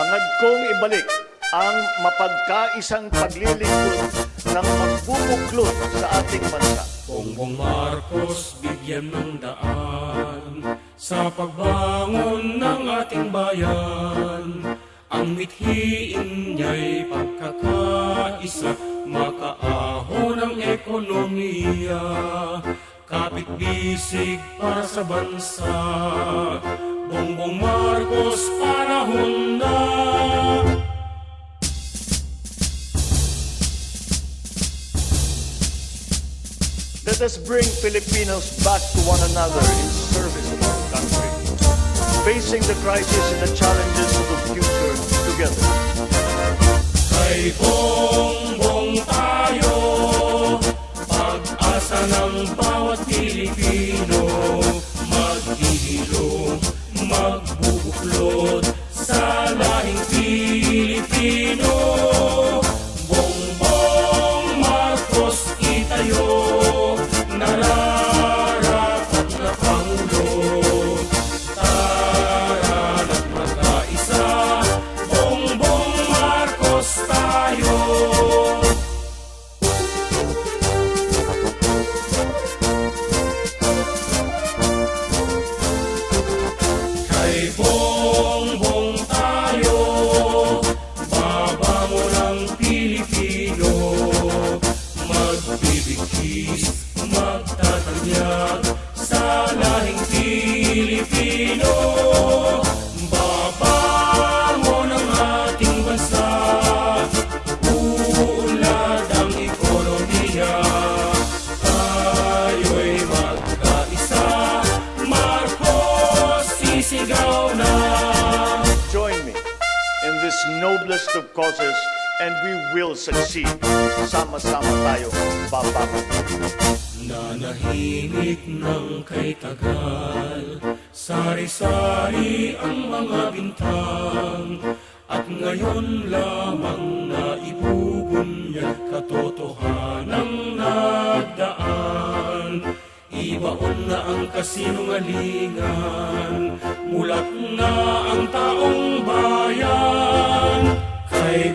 hangad kong ibalik ang mapagkaisang paglilingkod ng magbubuklod sa ating bansa. Bongbong Marcos, bigyan ng daan sa pagbangon ng ating bayan. Ang mithiin niya'y pagkakaisa, makaahon ang ekonomiya, kapit-bisig para sa bansa. Bongbong Marcos, panahon na! Let us bring Filipinos back to one another in service of our country, facing the crisis and the challenges of the future together. Kay Bongbong tayo, pag-asa ng bawat Pilipino, maghihilom, magbubuklod sa lahing Pilipino. Bongbong Marcos itayo, nararapat na Pangulo. Tara na't magkaisa, Bongbong Marcos tayo. Kay Bongbong tayo, babangon ang Pilipino, magbibigkis, magtatanyag sa lahing Pilipino. Babangon ang ating bansa, uunlad ang ekonomiya, tayo'y magkaisa, Marcos sisigaw na. Join me in this noblest of causes and we will succeed. Sama-sama tayo babangon. Nanahimik ng kay tagal, sari-sari ang mga bintang, at ngayon lamang naibubunyag katotohanang nagdaan. Ibaon na ang kasinungalingan, mulat na ang taong bayan. Kay